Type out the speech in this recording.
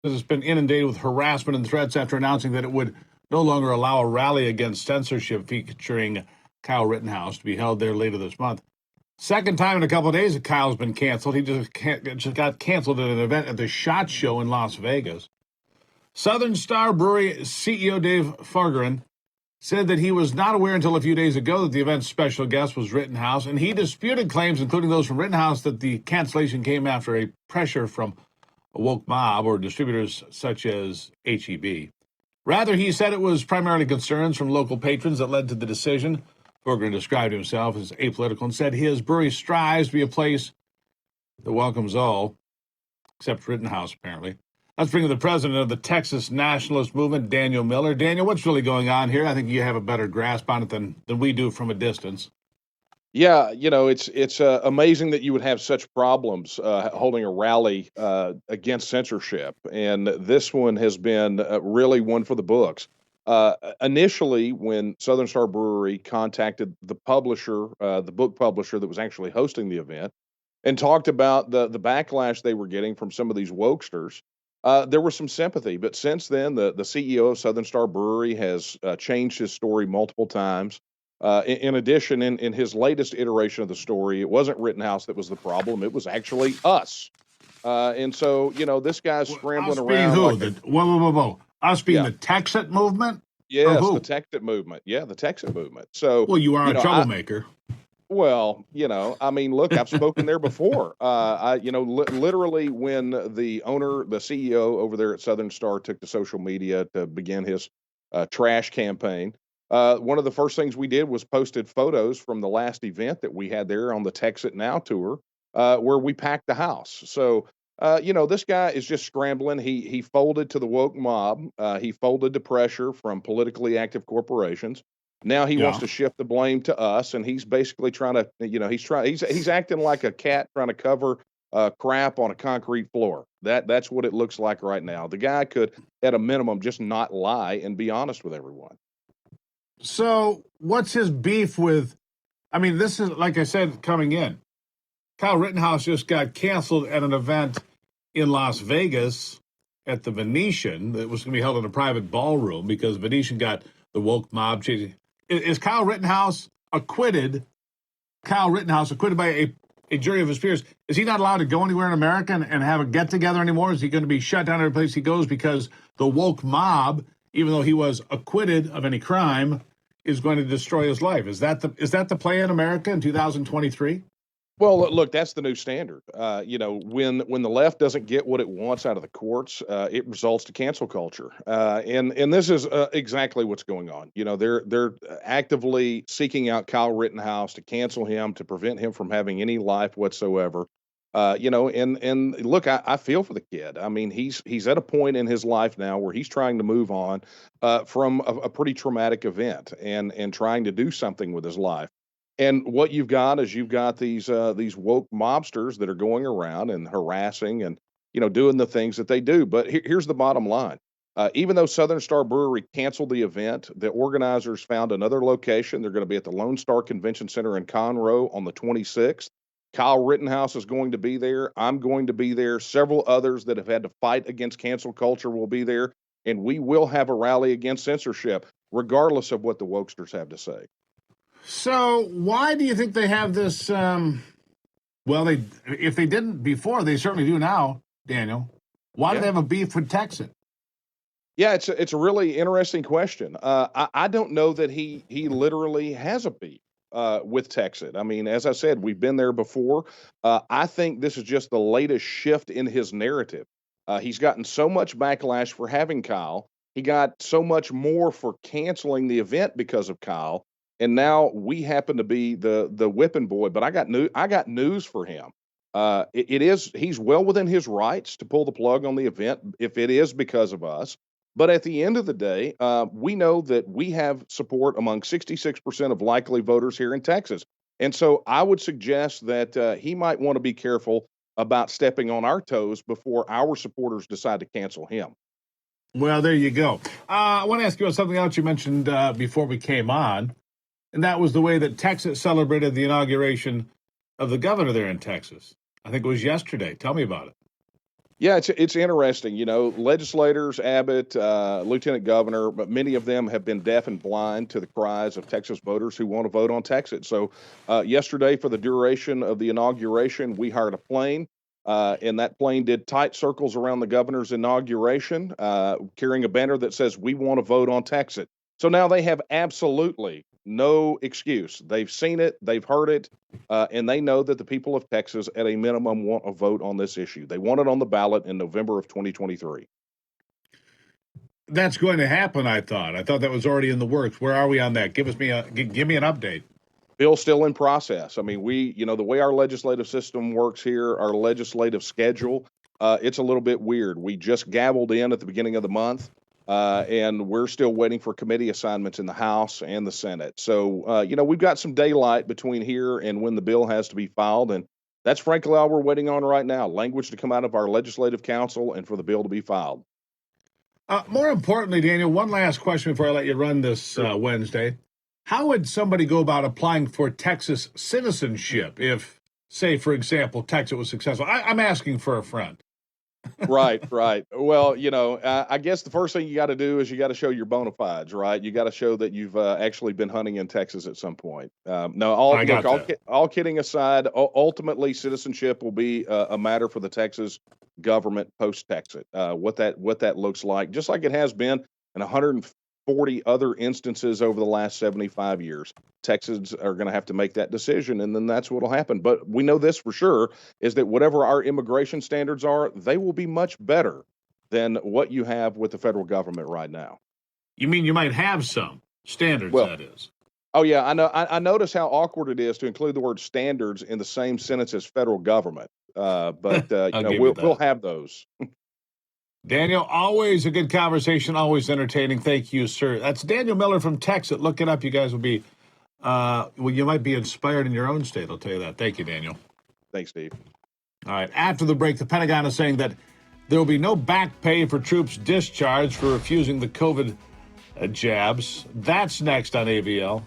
has been inundated with harassment and threats after announcing that it would no longer allow a rally against censorship featuring Kyle Rittenhouse to be held there later this month. Second time in a couple of days that Kyle's been canceled. He just got canceled at an event at the SHOT Show in Las Vegas. Southern Star Brewery CEO Dave Fargeron said that he was not aware until a few days ago that the event's special guest was Rittenhouse, and he disputed claims, including those from Rittenhouse, that the cancellation came after a pressure from a woke mob or distributors such as HEB. Rather, he said it was primarily concerns from local patrons that led to the decision. Fargeron described himself as apolitical and said his brewery strives to be a place that welcomes all, except Rittenhouse, apparently. Let's bring in the president of the Texas Nationalist movement, Daniel Miller. Daniel, what's really going on here? I think you have a better grasp on it than we do from a distance. Yeah, it's amazing that you would have such problems holding a rally against censorship, and this one has been really one for the books. Initially, when Southern Star Brewery contacted the publisher, the book publisher that was actually hosting the event, and talked about the backlash they were getting from some of these wokesters, there was some sympathy. But since then, the CEO of Southern Star Brewery has changed his story multiple times. In addition, in his latest iteration of the story, it wasn't Rittenhouse that was the problem; it was actually us. And so, this guy's scrambling Us being around. who? Whoa. Us being Yeah. the TEXIT movement? Or Yes, who? the TEXIT movement. Yeah, the TEXIT movement. So, Well, you are a I, troublemaker. well, look, I've spoken there before. Literally, when the CEO over there at Southern Star took to social media to begin his trash campaign, one of the first things we did was posted photos from the last event that we had there on the Texit Now tour, where we packed the house. So, this guy is just scrambling. He folded to the woke mob. He folded to pressure from politically active corporations. Now he wants Yeah. to shift the blame to us, and he's basically trying to, he's acting like a cat trying to cover crap on a concrete floor. That's what it looks like right now. The guy could, at a minimum, just not lie and be honest with everyone. So what's his beef with? I mean, this is, like I said, coming in. Kyle Rittenhouse just got canceled at an event in Las Vegas at the Venetian that was going to be held in a private ballroom because Venetian got the woke mob chasing. Is Kyle Rittenhouse acquitted? Kyle Rittenhouse acquitted by a jury of his peers. Is he not allowed to go anywhere in America and have a get together anymore? Is he going to be shut down every place he goes because the woke mob, even though he was acquitted of any crime, is going to destroy his life? Is that the play in America in 2023? Well, look, that's the new standard. When the left doesn't get what it wants out of the courts, it results to cancel culture, and this is exactly what's going on. They're actively seeking out Kyle Rittenhouse to cancel him, to prevent him from having any life whatsoever. And look, I feel for the kid. I mean, he's at a point in his life now where he's trying to move on from a pretty traumatic event and trying to do something with his life. And what you've got is these woke mobsters that are going around and harassing and doing the things that they do. But here's the bottom line: even though Southern Star Brewery canceled the event, the organizers found another location. They're going to be at the Lone Star Convention Center in Conroe on the 26th. Kyle Rittenhouse is going to be there. I'm going to be there. Several others that have had to fight against cancel culture will be there, and we will have a rally against censorship, regardless of what the wokesters have to say. So why do you think they have this? If they didn't before, they certainly do now, Daniel. Why do they have a beef with Texas? Yeah, it's a really interesting question. I don't know that he literally has a beef with TEXIT. I mean, as I said, we've been there before. I think this is just the latest shift in his narrative. He's gotten so much backlash for having Kyle. He got so much more for canceling the event because of Kyle. And now we happen to be the whipping boy. But I got news for him. He's well within his rights to pull the plug on the event if it is because of us. But at the end of the day, we know that we have support among 66% of likely voters here in Texas. And so I would suggest that he might want to be careful about stepping on our toes before our supporters decide to cancel him. Well, there you go. I want to ask you about something else you mentioned before we came on, and that was the way that Texas celebrated the inauguration of the governor there in Texas. I think it was yesterday. Tell me about it. Yeah, it's interesting. You know, legislators, Abbott, Lieutenant Governor, but many of them have been deaf and blind to the cries of Texas voters who want to vote on Texas. So, yesterday, for the duration of the inauguration, we hired a plane, and that plane did tight circles around the governor's inauguration, carrying a banner that says, "We want to vote on Texas." So now they have absolutely no excuse. They've seen it, they've heard it, and they know that the people of Texas, at a minimum, want a vote on this issue. They want it on the ballot in November of 2023. That's going to happen, I thought. I thought that was already in the works. Where are we on that? Give me an update. Bill still in process. I mean, the way our legislative system works here, our legislative schedule, it's a little bit weird. We just gavelled in at the beginning of the month, and we're still waiting for committee assignments in the House and the Senate. So, we've got some daylight between here and when the bill has to be filed, and that's frankly all we're waiting on right now. Language to come out of our legislative council and for the bill to be filed. More importantly, Daniel, one last question before I let you run this Wednesday. How would somebody go about applying for Texas citizenship if, say, for example, Texas was successful? I'm asking for a friend. Right, right. Well, I guess the first thing you got to do is you got to show your bona fides, right? You got to show that you've actually been hunting in Texas at some point. No, all kidding aside, ultimately citizenship will be a matter for the Texas government post Texas. What that looks like, just like it has been in 140 other instances over the last 75 years. Texans are going to have to make that decision, and then that's what will happen. But we know this for sure, is that whatever our immigration standards are, they will be much better than what you have with the federal government right now. You mean you might have some standards, Well, that is? oh yeah, I know. I notice how awkward it is to include the word standards in the same sentence as federal government. But we'll have those. Daniel, always a good conversation, always entertaining. Thank you, sir. That's Daniel Miller from TEXIT. Look it up. You guys will be, you might be inspired in your own state. I'll tell you that. Thank you, Daniel. Thanks, Steve. All right. After the break, the Pentagon is saying that there will be no back pay for troops discharged for refusing the COVID jabs. That's next on AVL.